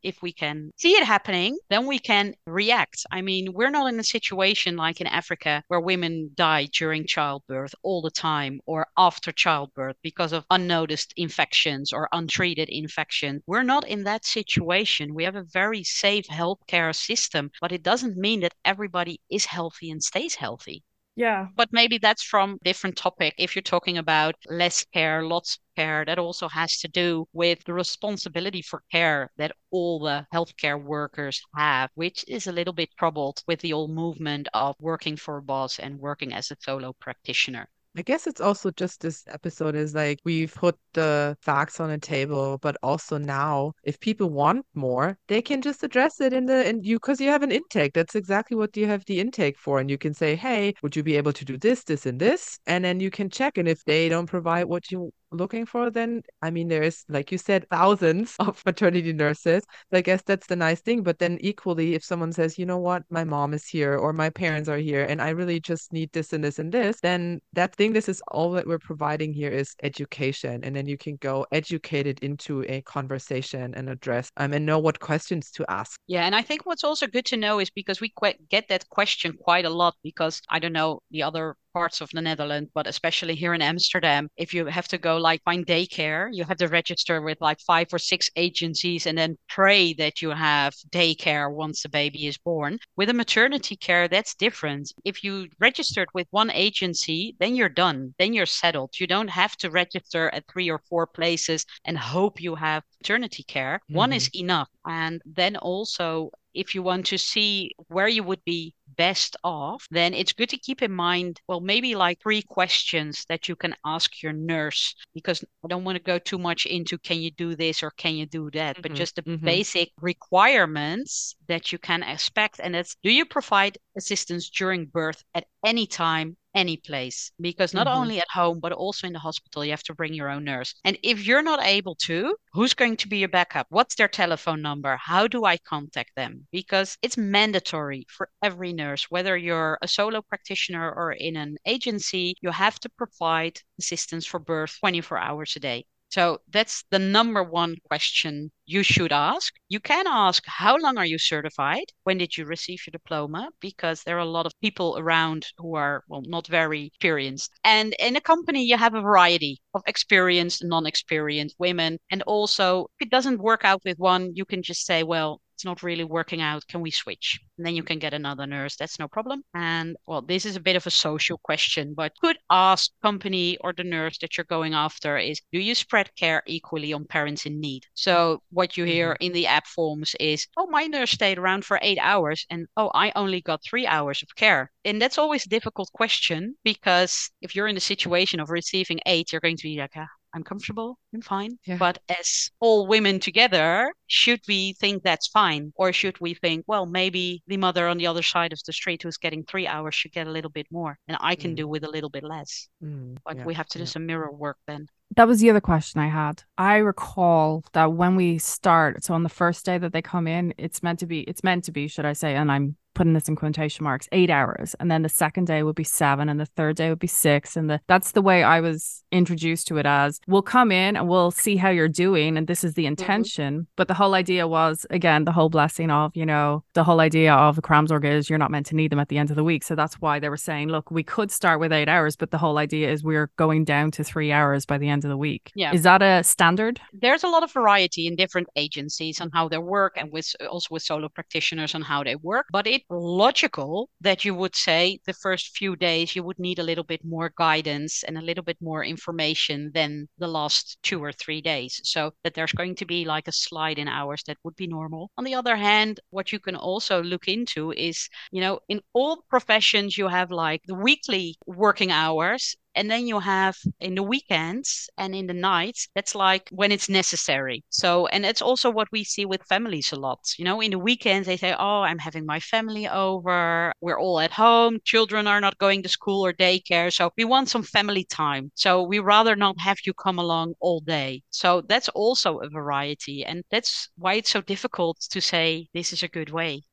if we can see it happening, then we can react. I mean, we're not in a situation like in Africa where women die during childbirth all the time or after childbirth because of unnoticed infections or untreated infections. We're not in that situation. We have a very safe healthcare system, but it doesn't mean that everybody is healthy and stays healthy. Yeah. But maybe that's from a different topic. If you're talking about less care, lots of care, that also has to do with the responsibility for care that all the healthcare workers have, which is a little bit troubled with the old movement of working for a boss and working as a solo practitioner. I guess it's also just this episode is like we've put the facts on the table, but also now if people want more, they can just address it because you have an intake. That's exactly what you have the intake for. And you can say, hey, would you be able to do this, this, and this? And then you can check. And if they don't provide what you looking for, then I mean there is, like you said, thousands of maternity nurses. So I guess that's the nice thing. But then equally, if someone says, you know what, my mom is here or my parents are here and I really just need this and this and this, then this is all that we're providing here is education. And then you can go educated into a conversation and address and know what questions to ask. Yeah, and I think what's also good to know is because we get that question quite a lot, because I don't know the other parts of the Netherlands, but especially here in Amsterdam, if you have to go like find daycare, you have to register with like 5 or 6 agencies and then pray that you have daycare once the baby is born. With a maternity care, that's different. If you registered with one agency, then you're done. Then you're settled. You don't have to register at 3 or 4 places and hope you have maternity care. One is enough. And then also, if you want to see where you would be best off, then it's good to keep in mind, well, maybe like 3 questions that you can ask your nurse, because I don't want to go too much into can you do this or can you do that, but just the basic requirements that you can expect. And that's, do you provide assistance during birth at any time, any place? Because not only at home, but also in the hospital, you have to bring your own nurse. And if you're not able to, who's going to be your backup? What's their telephone number? How do I contact them? Because it's mandatory for every nurse, whether you're a solo practitioner or in an agency, you have to provide assistance for birth 24 hours a day. So that's the number 1 question you should ask. You can ask, how long are you certified? When did you receive your diploma? Because there are a lot of people around who are, well, not very experienced. And in a company, you have a variety of experienced and non-experienced women. And also, if it doesn't work out with one, you can just say, well, it's not really working out. Can we switch? And then you can get another nurse. That's no problem. And well, this is a bit of a social question, but could ask company or the nurse that you're going after is, do you spread care equally on parents in need? So what you hear in the app forms is, oh, my nurse stayed around for 8 hours and oh, I only got 3 hours of care. And that's always a difficult question, because if you're in the situation of receiving 8, you're going to be like, I'm comfortable, I'm fine. Yeah. But as all women together, should we think that's fine? Or should we think, well, maybe the mother on the other side of the street who's getting 3 hours should get a little bit more, and I can do with a little bit less. But we have to do some mirror work then. That was the other question I had. I recall that when we start, so on the first day that they come in, it's meant to be, should I say, and I'm putting this in quotation marks, 8 hours. And then the second day would be 7 and the third day would be 6. And that's the way I was introduced to it, as we'll come in and we'll see how you're doing. And this is the intention. But the whole idea was, again, the whole blessing of, you know, the whole idea of the Kraamzorg is you're not meant to need them at the end of the week. So that's why they were saying, look, we could start with 8 hours, but the whole idea is we're going down to 3 hours by the end end of the week. Yeah. Is that a standard? There's a lot of variety in different agencies on how they work, and also with solo practitioners on how they work. But it's logical that you would say the first few days you would need a little bit more guidance and a little bit more information than the last 2 or 3 days. So that there's going to be like a slide in hours that would be normal. On the other hand, what you can also look into is, in all professions, you have like the weekly working hours. And then you have in the weekends and in the nights, that's like when it's necessary. So, and it's also what we see with families a lot. In the weekends, they say, oh, I'm having my family over. We're all at home. Children are not going to school or daycare. So we want some family time. So we rather not have you come along all day. So that's also a variety. And that's why it's so difficult to say this is a good way.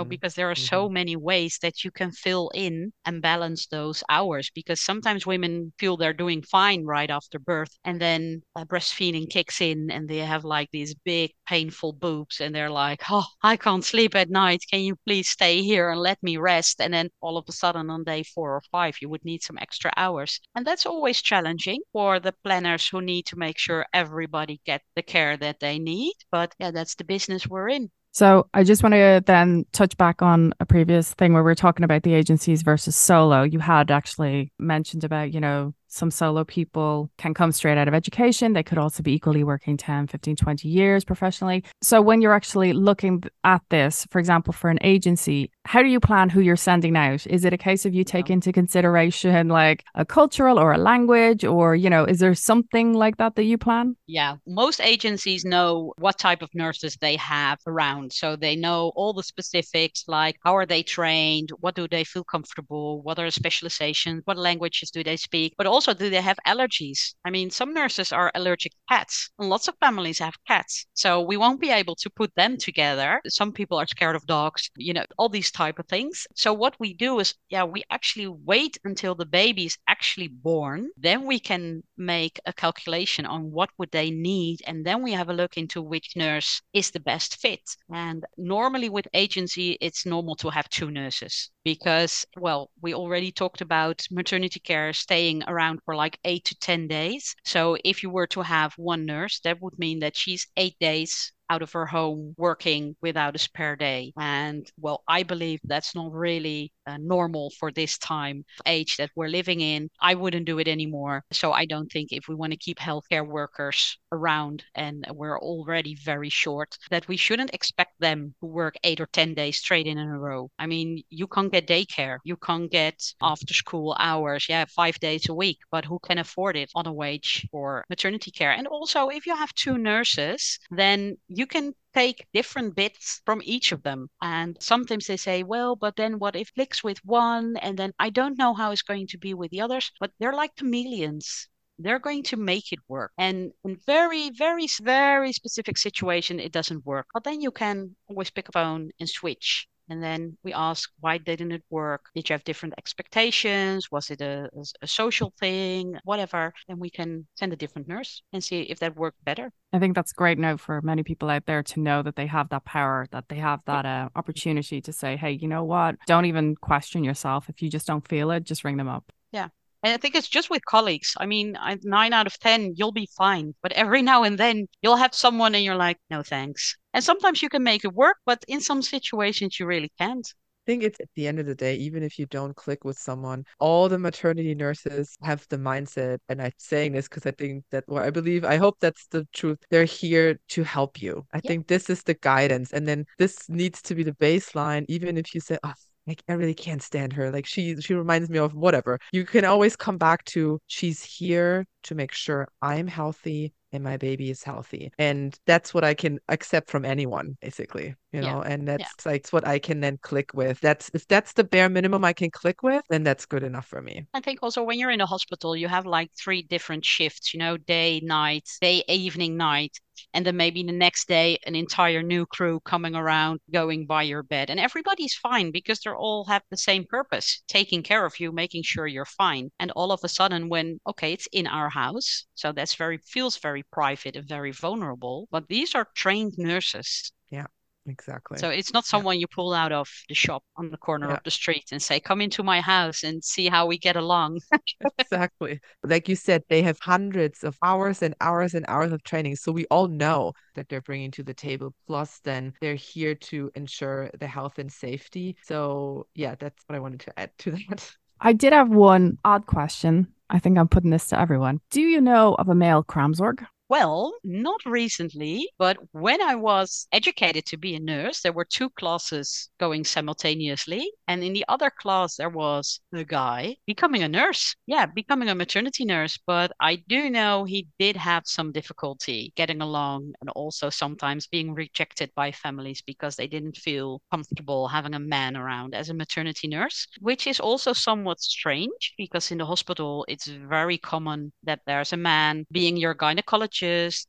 Because there are so many ways that you can fill in and balance those hours. Because sometimes women feel they're doing fine right after birth, and then breastfeeding kicks in, and they have like these big, painful boobs, and they're like, oh, I can't sleep at night. Can you please stay here and let me rest? And then all of a sudden on day 4 or 5, you would need some extra hours. And that's always challenging for the planners who need to make sure everybody gets the care that they need. But yeah, that's the business we're in. So I just want to then touch back on a previous thing where we were talking about the agencies versus solo. You had actually mentioned about, some solo people can come straight out of education. They could also be equally working 10, 15, 20 years professionally. So when you're actually looking at this, for example, for an agency, how do you plan who you're sending out? Is it a case of you take into consideration like a cultural or a language, or, is there something like that you plan? Yeah, most agencies know what type of nurses they have around. So they know all the specifics, like how are they trained? What do they feel comfortable? What are specializations? What languages do they speak? But also, do they have allergies? I mean, some nurses are allergic to cats, and lots of families have cats. So we won't be able to put them together. Some people are scared of dogs, all these type of things. So what we do is, we actually wait until the baby is actually born. Then we can make a calculation on what would they need. And then we have a look into which nurse is the best fit. And normally with agency, it's normal to have 2 nurses because, well, we already talked about maternity care staying around for like 8 to 10 days. So if you were to have 1 nurse, that would mean that she's 8 days out of her home working without a spare day. And well, I believe that's not really normal for this time of age that we're living in. I wouldn't do it anymore. So I don't think if we want to keep healthcare workers around, and we're already very short, that we shouldn't expect them to work 8 or 10 days straight in a row. I mean, you can't get daycare. You can't get after school hours. Yeah, 5 days a week, but who can afford it on a wage for maternity care? And also, if you have 2 nurses, then you can take different bits from each of them. And sometimes they say, well, but then what if it clicks with one? And then I don't know how it's going to be with the others, but they're like chameleons. They're going to make it work. And in very, very, very specific situation, it doesn't work. But then you can always pick a phone and switch. And then we ask, why didn't it work? Did you have different expectations? Was it a social thing? Whatever. Then we can send a different nurse and see if that worked better. I think that's great now for many people out there to know that they have that power, that they have that opportunity to say, hey, you know what? Don't even question yourself. If you just don't feel it, just ring them up. Yeah. And I think it's just with colleagues. I mean, 9 out of 10, you'll be fine. But every now and then you'll have someone and you're like, no, thanks. And sometimes you can make it work, but in some situations you really can't. I think it's at the end of the day, even if you don't click with someone, all the maternity nurses have the mindset, and I'm saying this because I think that, or I believe, I hope that's the truth. They're here to help you. I think this is the guidance. And then this needs to be the baseline, even if you say, oh, like, I really can't stand her. Like she reminds me of whatever. You can always come back to, she's here to make sure I'm healthy and my baby is healthy. And that's what I can accept from anyone, basically, and that's like what I can then click with. If that's the bare minimum I can click with, then that's good enough for me. I think also when you're in a hospital, you have like 3 different shifts, day, night, day, evening, night. And then maybe the next day, an entire new crew coming around, going by your bed. And everybody's fine because they all have the same purpose, taking care of you, making sure you're fine. And all of a sudden when, okay, it's in our house. So that's feels very private and very vulnerable. But these are trained nurses. Yeah. Exactly. So it's not someone you pull out of the shop on the corner Yeah. of the street and say, come into my house and see how we get along. Exactly. Like you said, they have hundreds of hours and hours and hours of training. So we all know that they're bringing to the table. Plus, then they're here to ensure the health and safety. So, yeah, that's what I wanted to add to that. I did have one odd question. I think I'm putting this to everyone. Do you know of a male Kraamzorg? Well, not recently, but when I was educated to be a nurse, there were two classes going simultaneously. And in the other class, there was a guy becoming a nurse. Yeah, becoming a maternity nurse. But I do know he did have some difficulty getting along and also sometimes being rejected by families because they didn't feel comfortable having a man around as a maternity nurse, which is also somewhat strange because in the hospital, it's very common that there's a man being your gynecologist,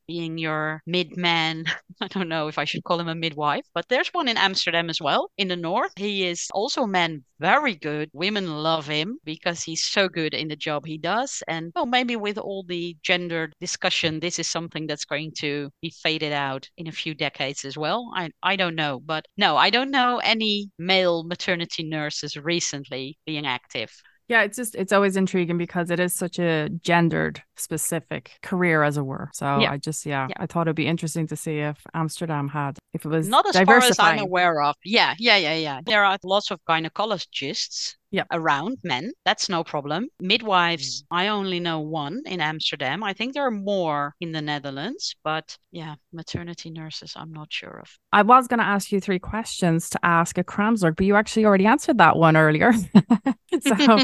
being your midman. I don't know if I should call him a midwife, but there's one in Amsterdam as well, in the north. He is also a man, very good. Women love him because he's so good in the job he does. And well, maybe with all the gender discussion, this is something that's going to be faded out in a few decades as well. I don't know. But no, I don't know any male maternity nurses recently being active. Yeah, it's always intriguing because it is such a gendered specific career, as it were. So Yeah. I thought it'd be interesting to see if Amsterdam had, if it was Not as far as I'm diversifying. aware of. Yeah. There are lots of gynecologists around men. That's no problem. Midwives, I only know one in Amsterdam. I think there are more in the Netherlands, but yeah, maternity nurses, I'm not sure of. I was going to ask you 3 questions to ask a Kraamzorg, but you actually already answered that one earlier. So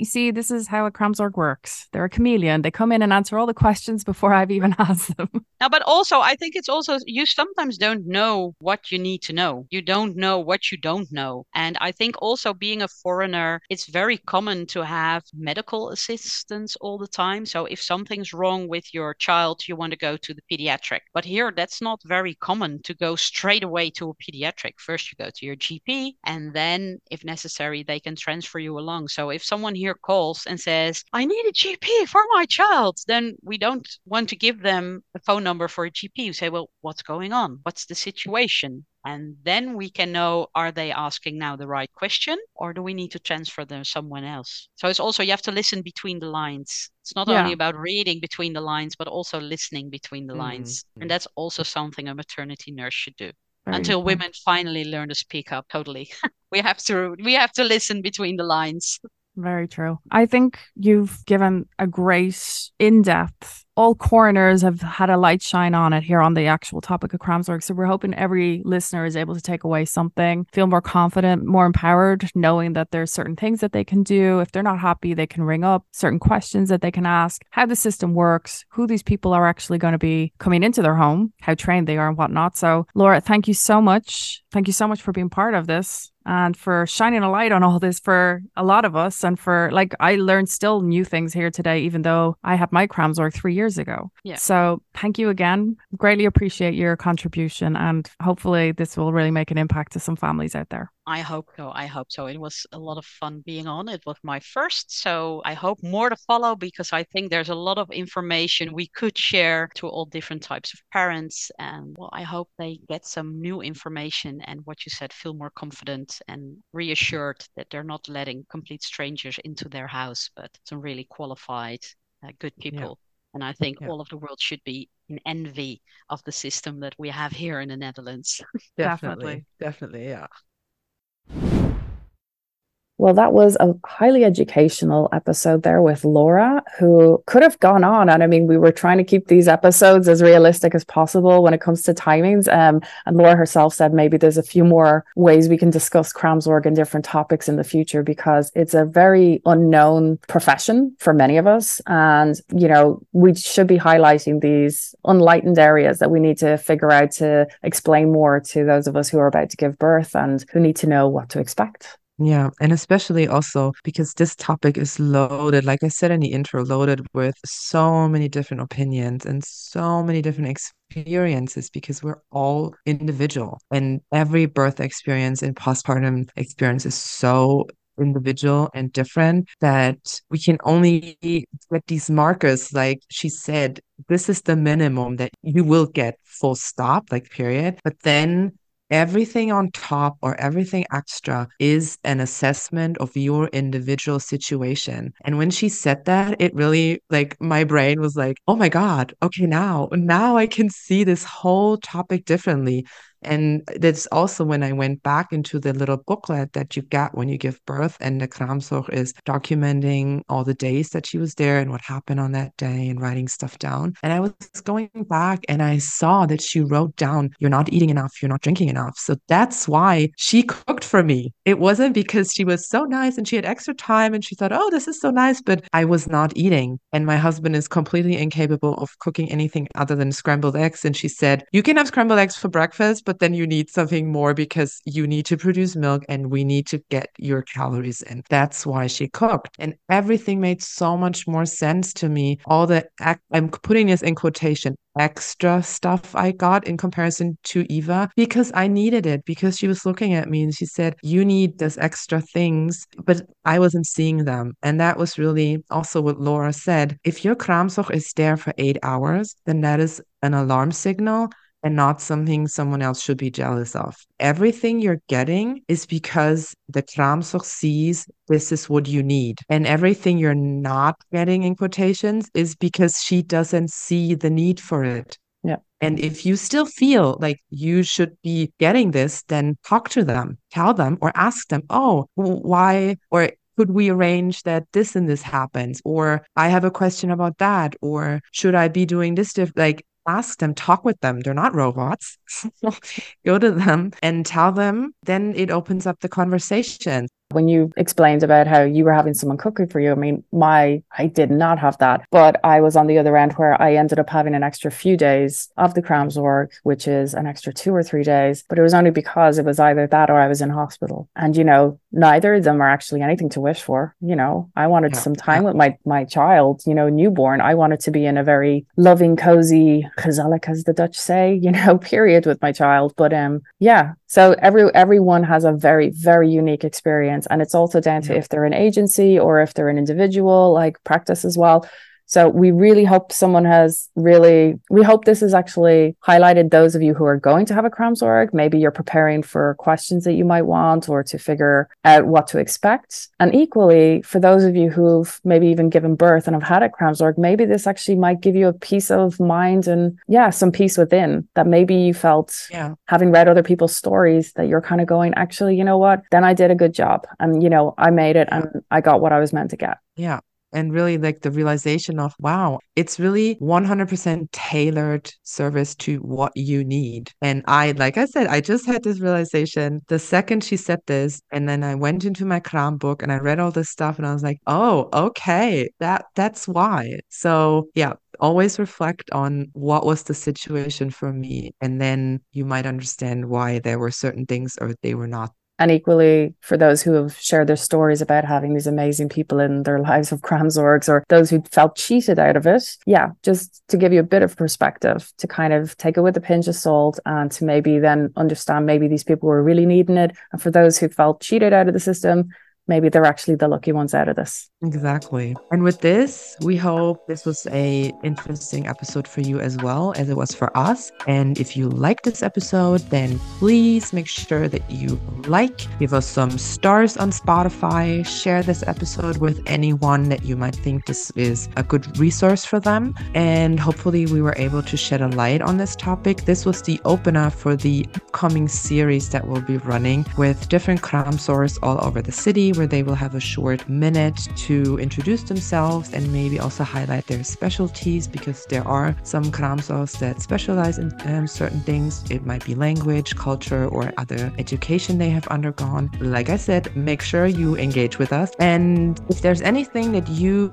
see, this is how a Kraamzorg works. They're a chameleon. They come in and answer all the questions before I've even asked them. Now, but also, I think it's also, you sometimes don't know what you need to know. You don't know what you don't know. And I think also being a foreigner, it's very common to have medical assistance all the time. So if something's wrong with your child, you want to go to the pediatric. But here, that's not very common to go straight away to a pediatric. First, you go to your GP, and then, if necessary, they can transfer you along. So if someone here calls and says, I need a GP for my child, then we don't want to give them a phone number for a GP. You say, well, what's going on? What's the situation? And then we can know, are they asking now the right question, or do we need to transfer them to someone else? So it's also, you have to listen between the lines. It's not only about reading between the lines, but also listening between the lines. And that's also something a maternity nurse should do. Until women finally learn to speak up totally. We have to listen between the lines. Very true. I think you've given a great in-depth. All corners have had a light shine on it here on the actual topic of Kraamzorg. So we're hoping every listener is able to take away something, feel more confident, more empowered, knowing that there's certain things that they can do. If they're not happy, they can ring up, certain questions that they can ask, how the system works, who these people are actually going to be coming into their home, how trained they are and whatnot. So Laura, thank you so much. Thank you so much for being part of this and for shining a light on all this for a lot of us. And for, like, I learned still new things here today, even though I had my Kraamzorg 3 years ago. Yeah. So thank you again. Greatly appreciate your contribution. And hopefully this will really make an impact to some families out there. I hope so. I hope so. It was a lot of fun being on. It was my first. So I hope more to follow because I think there's a lot of information we could share to all different types of parents. And well, I hope they get some new information and what you said, feel more confident and reassured that they're not letting complete strangers into their house, but some really qualified, good people. Yeah. And I think all of the world should be in envy of the system that we have here in the Netherlands. Definitely, yeah. Well, that was a highly educational episode there with Laura, who could have gone on. And I mean, we were trying to keep these episodes as realistic as possible when it comes to timings. And Laura herself said maybe there's a few more ways we can discuss Kraamzorg and different topics in the future, because it's a very unknown profession for many of us. And, you know, we should be highlighting these unlightened areas that we need to figure out to explain more to those of us who are about to give birth and who need to know what to expect. Yeah, and especially also because this topic is loaded, like I said in the intro, loaded with so many different opinions and so many different experiences, because we're all individual and every birth experience and postpartum experience is so individual and different that we can only get these markers. Like she said, this is the minimum that you will get, full stop, like period. But then everything on top or everything extra is an assessment of your individual situation. And when she said that, it really, like, my brain was like, oh my God, okay, now I can see this whole topic differently. And that's also when I went back into the little booklet that you get when you give birth. And the Kraamzorg is documenting all the days that she was there and what happened on that day and writing stuff down. And I was going back and I saw that she wrote down, you're not eating enough, you're not drinking enough. So that's why she cooked for me. It wasn't because she was so nice and she had extra time and she thought, oh, this is so nice, but I was not eating. And my husband is completely incapable of cooking anything other than scrambled eggs. And she said, you can have scrambled eggs for breakfast, but then you need something more because you need to produce milk and we need to get your calories in. That's why she cooked. And everything made so much more sense to me. All the, I'm putting this in quotation, extra stuff I got in comparison to Eva because I needed it, because she was looking at me and she said, you need those extra things, but I wasn't seeing them. And that was really also what Laura said. If your Kraamzorg is there for 8 hours, then that is an alarm signal and not something someone else should be jealous of. Everything you're getting is because the Kraamzorg sees this is what you need. And everything you're not getting in quotations is because she doesn't see the need for it. Yeah. And if you still feel like you should be getting this, then talk to them, tell them, or ask them, oh, why, or could we arrange that this and this happens? Or I have a question about that. Or should I be doing this? Like, ask them, talk with them. They're not robots. Go to them and tell them. Then it opens up the conversation. When you explained about how you were having someone cooking for you, I mean, I did not have that, but I was on the other end where I ended up having an extra few days of the Kraamzorg, which is an extra 2 or 3 days, but it was only because it was either that or I was in hospital. And, neither of them are actually anything to wish for. I wanted some time with my child, newborn. I wanted to be in a very loving, cozy, gezellig, as the Dutch say, period with my child. But so everyone has a very, very unique experience. And it's also down to if they're an agency or if they're an individual, like practice as well. So we really hope we hope this has actually highlighted those of you who are going to have a Kraamzorg. Maybe you're preparing for questions that you might want or to figure out what to expect. And equally, for those of you who've maybe even given birth and have had a Kraamzorg, maybe this actually might give you a peace of mind and some peace within that maybe you felt having read other people's stories that you're kind of going, actually, you know what? Then I did a good job and, I made it and I got what I was meant to get. Yeah. And really like the realization of, wow, it's really 100% tailored service to what you need. And like I said, I just had this realization the second she said this. And then I went into my Kraam book and I read all this stuff and I was like, oh, okay, that's why. So always reflect on what was the situation for me. And then you might understand why there were certain things or they were not. And equally, for those who have shared their stories about having these amazing people in their lives of Kraamzorgs or those who felt cheated out of it, just to give you a bit of perspective, to kind of take it with a pinch of salt and to maybe then understand maybe these people were really needing it. And for those who felt cheated out of the system, maybe they're actually the lucky ones out of this. Exactly. And with this, we hope this was a interesting episode for you as well as it was for us. And if you like this episode, then please make sure that you give us some stars on Spotify, share this episode with anyone that you might think this is a good resource for them. And hopefully we were able to shed a light on this topic. This was the opener for the upcoming series that we'll be running with different Kraamzorgs all over the city, where they will have a short minute to introduce themselves and maybe also highlight their specialties, because there are some Kraamzorgs that specialize in certain things. It might be language, culture, or other education they have undergone. Like I said, make sure you engage with us. And if there's anything that you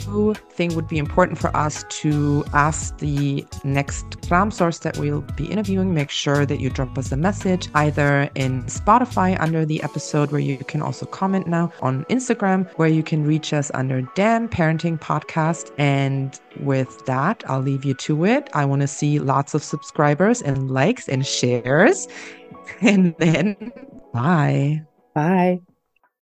think would be important for us to ask the next Kraamzorgs that we'll be interviewing, make sure that you drop us a message either in Spotify under the episode, where you can also comment now, on Instagram, where you can reach us under Dan Parenting Podcast. And with that, I'll leave you to it. I want to see lots of subscribers and likes and shares. And then bye. Bye.